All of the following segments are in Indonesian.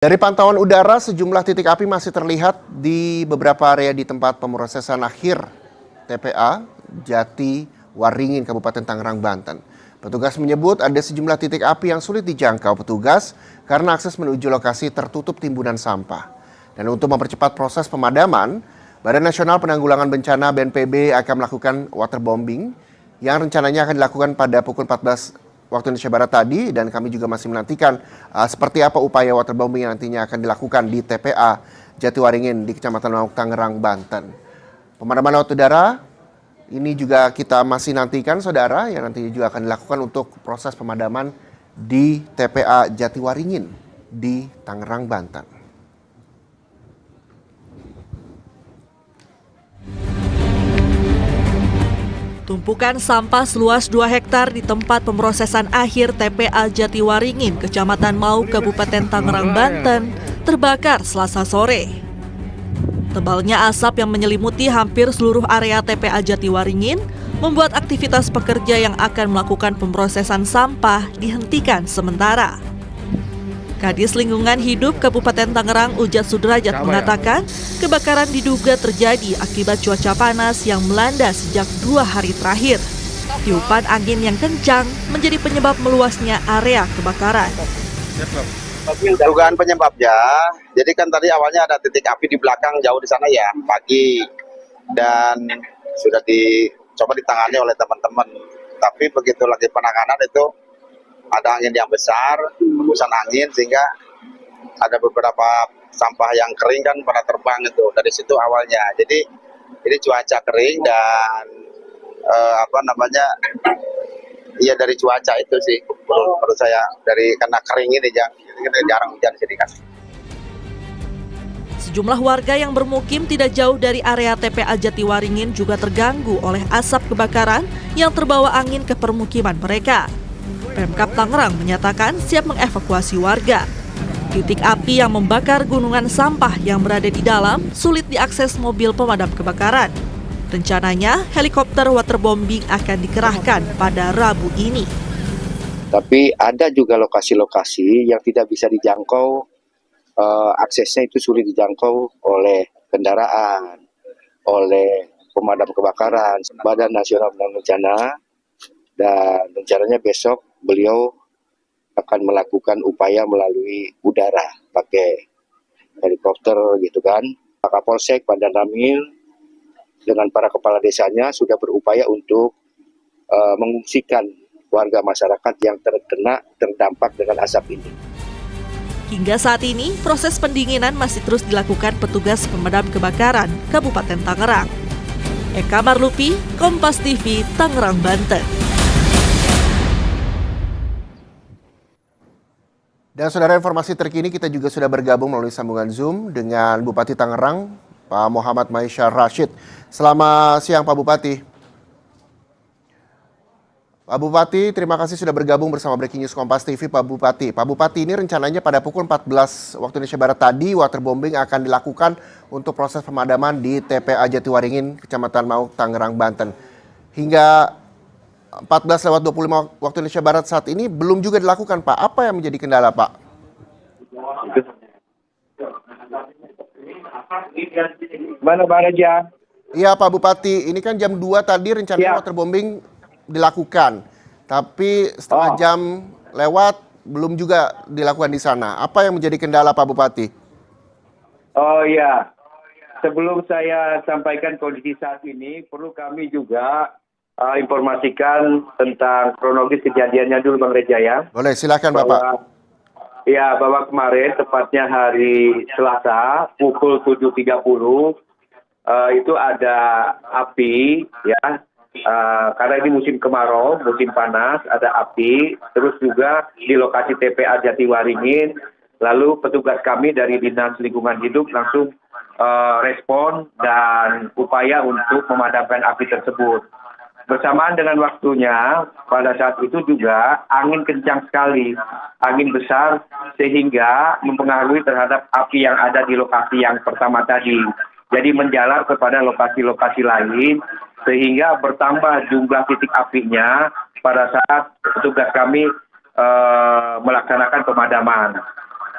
Dari pantauan udara, sejumlah titik api masih terlihat di beberapa area di tempat pemrosesan akhir TPA Jati Waringin, Kabupaten Tangerang, Banten. Petugas menyebut ada sejumlah titik api yang sulit dijangkau petugas karena akses menuju lokasi tertutup timbunan sampah. Dan untuk mempercepat proses pemadaman, Badan Nasional Penanggulangan Bencana (BNPB) akan melakukan waterbombing yang rencananya akan dilakukan pada pukul 14 waktu Indonesia Barat tadi, dan kami juga masih menantikan seperti apa upaya waterbombing yang nantinya akan dilakukan di TPA Jatiwaringin di Kecamatan Mauk, Tangerang, Banten. Pemadaman lewat udara ini juga kita masih nantikan, saudara, yang nantinya juga akan dilakukan untuk proses pemadaman di TPA Jatiwaringin di Tangerang, Banten. Tumpukan sampah seluas 2 hektar di tempat pemrosesan akhir TPA Jatiwaringin, Kecamatan Mauk, Kabupaten Tangerang, Banten, terbakar Selasa sore. Tebalnya asap yang menyelimuti hampir seluruh area TPA Jatiwaringin membuat aktivitas pekerja yang akan melakukan pemrosesan sampah dihentikan sementara. Kadis Lingkungan Hidup Kabupaten Tangerang, Ujat Sudrajat, mengatakan kebakaran diduga terjadi akibat cuaca panas yang melanda sejak 2 hari terakhir. Tiupan angin yang kencang menjadi penyebab meluasnya area kebakaran. Dugaan penyebabnya, jadi kan tadi awalnya ada titik api di belakang jauh di sana ya, pagi, dan sudah dicoba ditangani oleh teman-teman. Tapi begitu lagi penanganan itu ada angin yang besar, hembusan angin, sehingga ada beberapa sampah yang kering kan pada terbang itu dari situ awalnya. Jadi ini cuaca kering dan ya dari cuaca itu sih menurut saya, dari karena kering ini jarang hujan sini kan. Sejumlah warga yang bermukim tidak jauh dari area TPA Jatiwaringin juga terganggu oleh asap kebakaran yang terbawa angin ke permukiman mereka. Pemkab Tangerang menyatakan siap mengevakuasi warga. Titik api yang membakar gunungan sampah yang berada di dalam sulit diakses mobil pemadam kebakaran. Rencananya helikopter waterbombing akan dikerahkan pada Rabu ini. Tapi ada juga lokasi-lokasi yang tidak bisa dijangkau, aksesnya itu sulit dijangkau oleh kendaraan, oleh pemadam kebakaran. Badan Nasional Penanggulangan Bencana, dan rencananya besok beliau akan melakukan upaya melalui udara pakai helikopter gitu kan. Pak Kapolsek Bandar Ramil dengan para kepala desanya sudah berupaya untuk mengungsikan warga masyarakat yang terdampak dengan asap ini. Hingga saat ini, proses pendinginan masih terus dilakukan petugas pemadam kebakaran Kabupaten Tangerang. Eka Marlupi, Kompas TV, Tangerang, Banten. Dan saudara, informasi terkini kita juga sudah bergabung melalui sambungan Zoom dengan Bupati Tangerang, Pak Muhammad Maisyar Rashid. Selamat siang Pak Bupati. Pak Bupati, terima kasih sudah bergabung bersama Breaking News Kompas TV, Pak Bupati. Pak Bupati, ini rencananya pada pukul 14 waktu Indonesia Barat tadi, waterbombing akan dilakukan untuk proses pemadaman di TPA Jatiwaringin, Kecamatan Mauk, Tangerang, Banten. Hingga 14:25 waktu Indonesia Barat saat ini belum juga dilakukan, Pak. Apa yang menjadi kendala, Pak? Mana Pak Raja? Iya, Pak Bupati. Ini kan jam 2 tadi rencananya waterbombing dilakukan. Tapi setengah jam lewat belum juga dilakukan di sana. Apa yang menjadi kendala, Pak Bupati? Oh iya, sebelum saya sampaikan kondisi saat ini, perlu kami juga informasikan tentang kronologis kejadiannya dulu, Bang Reja ya. Boleh, silakan Bapak. Bahwa kemarin tepatnya hari Selasa pukul 7.30 itu ada api ya. Karena ini musim kemarau, musim panas, ada api. Terus juga di lokasi TPA Jatiwaringin, lalu petugas kami dari Dinas Lingkungan Hidup langsung respon dan upaya untuk memadamkan api tersebut. Bersamaan dengan waktunya, pada saat itu juga angin kencang sekali, angin besar, sehingga mempengaruhi terhadap api yang ada di lokasi yang pertama tadi. Jadi menjalar kepada lokasi-lokasi lain, sehingga bertambah jumlah titik apinya pada saat petugas kami melaksanakan pemadaman.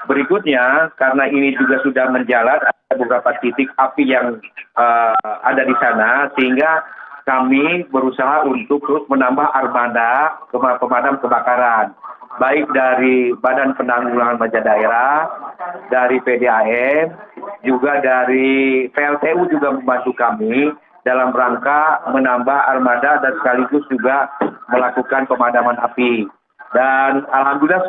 berikutnya, karena ini juga sudah menjalar, ada beberapa titik api yang ada di sana, sehingga kami berusaha untuk terus menambah armada pemadam kebakaran, baik dari Badan Penanggulangan Bencana Daerah, dari PDAM, juga dari PLTU juga membantu kami dalam rangka menambah armada dan sekaligus juga melakukan pemadaman api. Dan alhamdulillah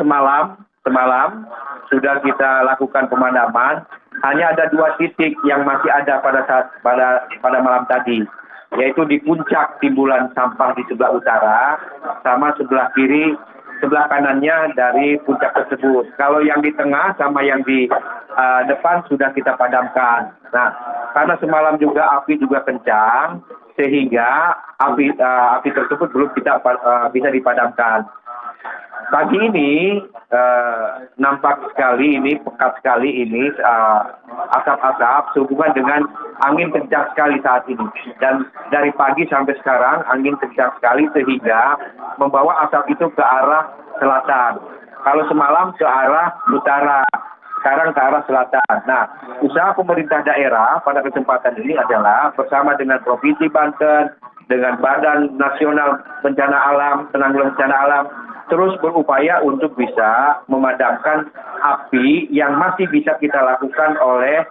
semalam sudah kita lakukan pemadaman. Hanya ada 2 titik yang masih ada pada malam tadi, yaitu di puncak timbulan sampah di sebelah utara, sama sebelah kanannya dari puncak tersebut. Kalau yang di tengah sama yang di depan sudah kita padamkan. Nah, karena semalam juga api juga kencang, sehingga api tersebut belum bisa dipadamkan. Pagi ini nampak sekali ini, pekat sekali ini asap-asap sehubungan dengan angin kencang sekali saat ini. Dan dari pagi sampai sekarang angin kencang sekali sehingga membawa asap itu ke arah selatan. Kalau semalam ke arah utara, sekarang ke arah selatan. Nah, usaha pemerintah daerah pada kesempatan ini adalah bersama dengan Provinsi Banten, dengan Badan Nasional Bencana Alam, Penanggulangan Bencana Alam, terus berupaya untuk bisa memadamkan api yang masih bisa kita lakukan oleh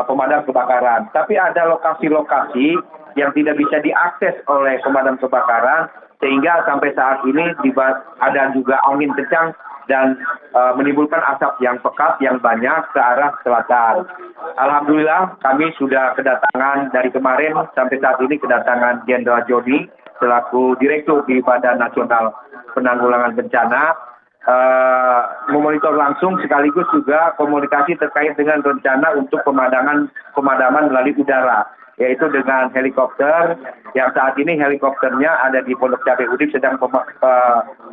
pemadam kebakaran. Tapi ada lokasi-lokasi yang tidak bisa diakses oleh pemadam kebakaran, sehingga sampai saat ini ada juga angin kencang dan menimbulkan asap yang pekat yang banyak ke arah selatan. Alhamdulillah kami sudah kedatangan dari kemarin sampai saat ini kedatangan Jenderal Joni selaku Direktur di Badan Nasional Penanggulangan Bencana memonitor langsung sekaligus juga komunikasi terkait dengan rencana untuk pemadaman melalui udara, yaitu dengan helikopter yang saat ini helikopternya ada di Pondok Cabe Udip sedang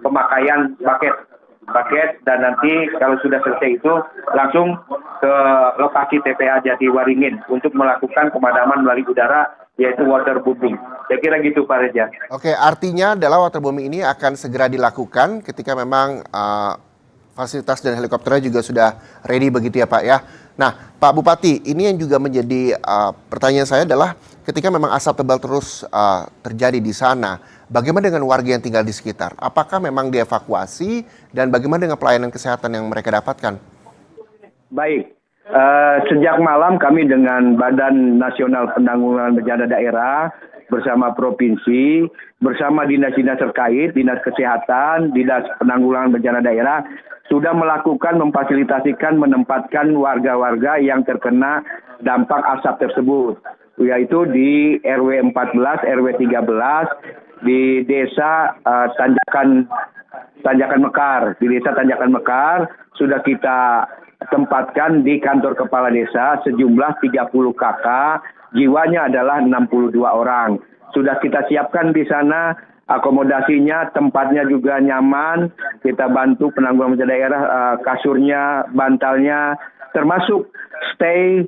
pemakaian paket dan nanti kalau sudah selesai itu langsung ke lokasi TPA Jatiwaringin untuk melakukan pemadaman melalui udara, yaitu waterbombing. Saya kira gitu Pak Reza. Oke, artinya adalah waterbombing ini akan segera dilakukan ketika memang fasilitas dan helikopternya juga sudah ready begitu ya Pak ya. Nah Pak Bupati, ini yang juga menjadi pertanyaan saya adalah ketika memang asap tebal terus terjadi di sana, bagaimana dengan warga yang tinggal di sekitar? Apakah memang dievakuasi dan bagaimana dengan pelayanan kesehatan yang mereka dapatkan? Baik, sejak malam kami dengan Badan Nasional Penanggulangan Bencana Daerah bersama Provinsi, bersama dinas-dinas terkait, Dinas Kesehatan, Dinas Penanggulangan Bencana Daerah, sudah melakukan memfasilitasikan menempatkan warga-warga yang terkena dampak asap tersebut, yaitu di RW 14, RW 13, di Desa Tanjakan Mekar. Di Desa Tanjakan Mekar sudah kita tempatkan di kantor kepala desa sejumlah 30 KK, jiwanya adalah 62 orang. Sudah kita siapkan di sana akomodasinya, tempatnya juga nyaman. Kita bantu penanggulangan bencana daerah, kasurnya, bantalnya, termasuk stay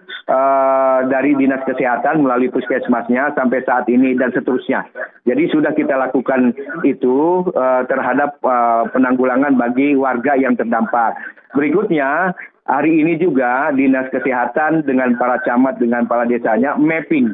dari Dinas Kesehatan melalui puskesmasnya sampai saat ini dan seterusnya. Jadi sudah kita lakukan itu terhadap penanggulangan bagi warga yang terdampak. Berikutnya, hari ini juga Dinas Kesehatan dengan para camat, dengan para desanya mapping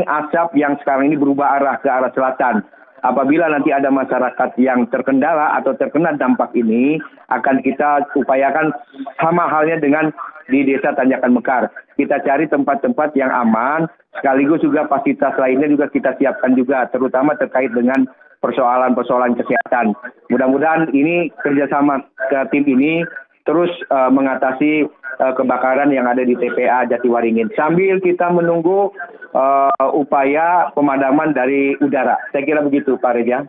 asap yang sekarang ini berubah arah ke arah selatan. Apabila nanti ada masyarakat yang terkendala atau terkena dampak ini, akan kita upayakan sama halnya dengan di Desa Tanjakan Mekar. Kita cari tempat-tempat yang aman, sekaligus juga fasilitas lainnya juga kita siapkan juga, terutama terkait dengan persoalan-persoalan kesehatan. Mudah-mudahan ini kerjasama ke tim ini terus mengatasi kebakaran yang ada di TPA Jatiwaringin. Sambil kita menunggu upaya pemadaman dari udara. Saya kira begitu Pak Reza.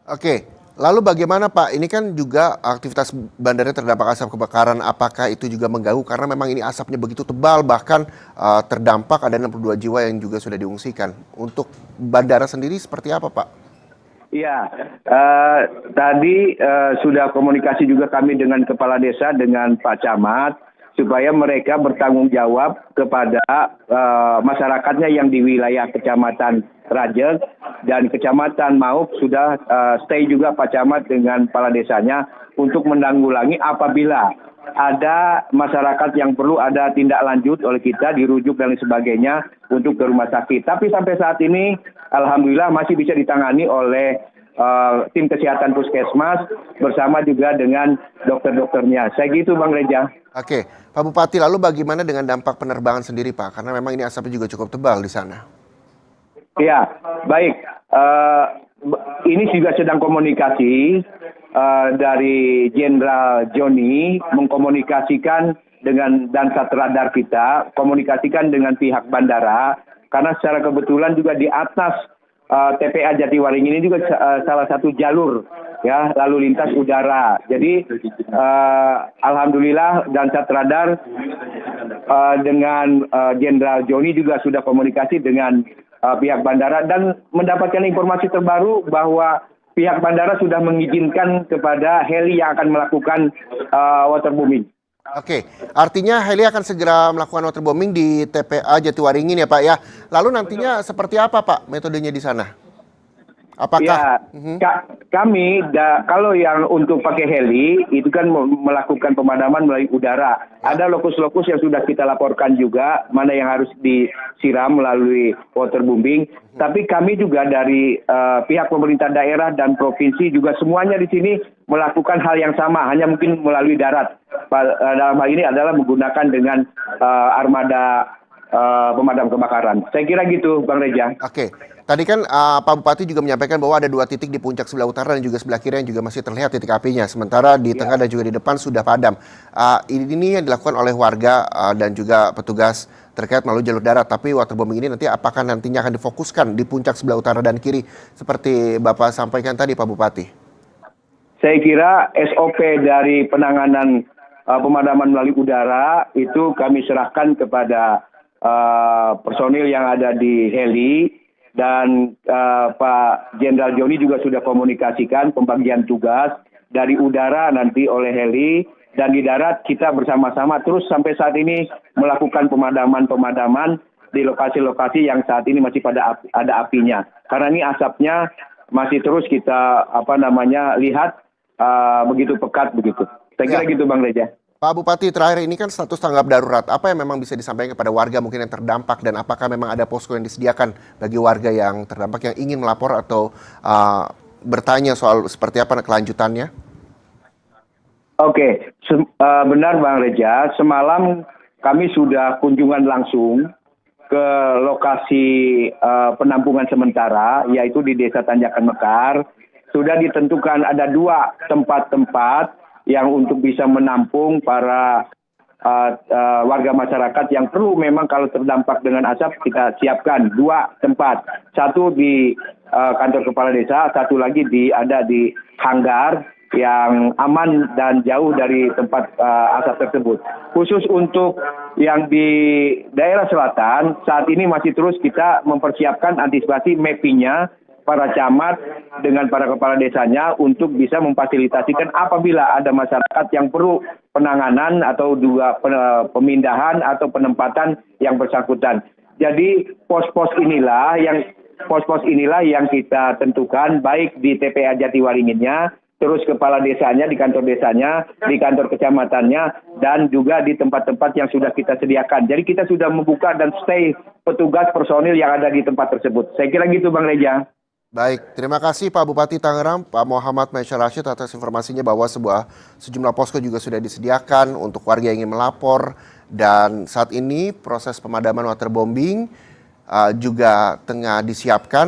Oke, lalu bagaimana Pak? Ini kan juga aktivitas bandara terdampak asap kebakaran. Apakah itu juga mengganggu? Karena memang ini asapnya begitu tebal, bahkan terdampak ada 62 jiwa yang juga sudah diungsikan. Untuk bandara sendiri seperti apa Pak? Iya, tadi sudah komunikasi juga kami dengan Kepala Desa, dengan Pak Camat, supaya mereka bertanggung jawab kepada masyarakatnya yang di wilayah Kecamatan Rajek, dan Kecamatan Mauk sudah stay juga Pak Camat dengan kepala desanya untuk menanggulangi apabila ada masyarakat yang perlu ada tindak lanjut oleh kita, dirujuk dan lain sebagainya untuk ke rumah sakit. Tapi sampai saat ini alhamdulillah masih bisa ditangani oleh tim kesehatan puskesmas bersama juga dengan dokter-dokternya. Saya gitu Bang Reza. Oke, Pak Bupati, lalu bagaimana dengan dampak penerbangan sendiri, Pak? Karena memang ini asapnya juga cukup tebal di sana. Ya, baik. Ini juga sedang komunikasi dari Jenderal Joni mengkomunikasikan dengan Dansat Radar kita, komunikasikan dengan pihak bandara, karena secara kebetulan juga di atas TPA Jatiwaringin ini juga salah satu jalur ya lalu lintas udara. Jadi alhamdulillah Dansat Radar dengan Jenderal Joni juga sudah komunikasi dengan pihak bandara dan mendapatkan informasi terbaru bahwa pihak bandara sudah mengizinkan kepada heli yang akan melakukan waterbombing. Oke, artinya heli akan segera melakukan waterbombing di TPA Jatiwaringin ya Pak ya. Lalu nantinya seperti apa Pak metodenya di sana? Apakah? Ya, kami kalau yang untuk pakai heli itu kan melakukan pemadaman melalui udara. Ada lokus-lokus yang sudah kita laporkan juga mana yang harus disiram melalui waterbombing. Tapi kami juga dari pihak pemerintah daerah dan provinsi juga semuanya di sini melakukan hal yang sama, hanya mungkin melalui darat. Dalam hal ini adalah menggunakan dengan armada pemadam kebakaran. Saya kira gitu, Bang Reza. Oke. Tadi kan Pak Bupati juga menyampaikan bahwa ada 2 titik di puncak sebelah utara dan juga sebelah kiri yang juga masih terlihat titik apinya. Sementara di tengah dan juga di depan sudah padam. Ini yang dilakukan oleh warga dan juga petugas terkait melalui jalur darat. Tapi waterbombing ini nanti apakah nantinya akan difokuskan di puncak sebelah utara dan kiri seperti Bapak sampaikan tadi Pak Bupati? Saya kira SOP dari penanganan pemadaman melalui udara itu kami serahkan kepada personil yang ada di heli. Dan Pak Jenderal Joni juga sudah komunikasikan pembagian tugas dari udara nanti oleh heli dan di darat kita bersama-sama terus sampai saat ini melakukan pemadaman di lokasi-lokasi yang saat ini masih ada apinya. Karena ini asapnya masih terus kita lihat begitu pekat begitu. Saya kira gitu Bang Reza. Pak Bupati, terakhir ini kan status tanggap darurat. Apa yang memang bisa disampaikan kepada warga mungkin yang terdampak dan apakah memang ada posko yang disediakan bagi warga yang terdampak yang ingin melapor atau bertanya soal seperti apa kelanjutannya? Oke, benar Bang Reza. Semalam kami sudah kunjungan langsung ke lokasi penampungan sementara, yaitu di Desa Tanjakan Mekar. Sudah ditentukan ada 2 tempat-tempat yang untuk bisa menampung para warga masyarakat yang perlu memang kalau terdampak dengan asap kita siapkan 2 tempat. Satu di kantor kepala desa, satu lagi ada di hanggar yang aman dan jauh dari tempat asap tersebut. Khusus untuk yang di daerah selatan, saat ini masih terus kita mempersiapkan antisipasi mappingnya para camat dengan para kepala desanya untuk bisa memfasilitasikan apabila ada masyarakat yang perlu penanganan atau juga pemindahan atau penempatan yang bersangkutan. Jadi pos-pos inilah yang kita tentukan baik di TPA Jatiwaringinnya, terus kepala desanya di kantor desanya, di kantor kecamatannya, dan juga di tempat-tempat yang sudah kita sediakan. Jadi kita sudah membuka dan stay petugas personil yang ada di tempat tersebut. Saya kira gitu Bang Reza. Baik, terima kasih Pak Bupati Tangerang, Pak Muhammad Maisha Rashid atas informasinya bahwa sejumlah posko juga sudah disediakan untuk warga yang ingin melapor dan saat ini proses pemadaman waterbombing juga tengah disiapkan.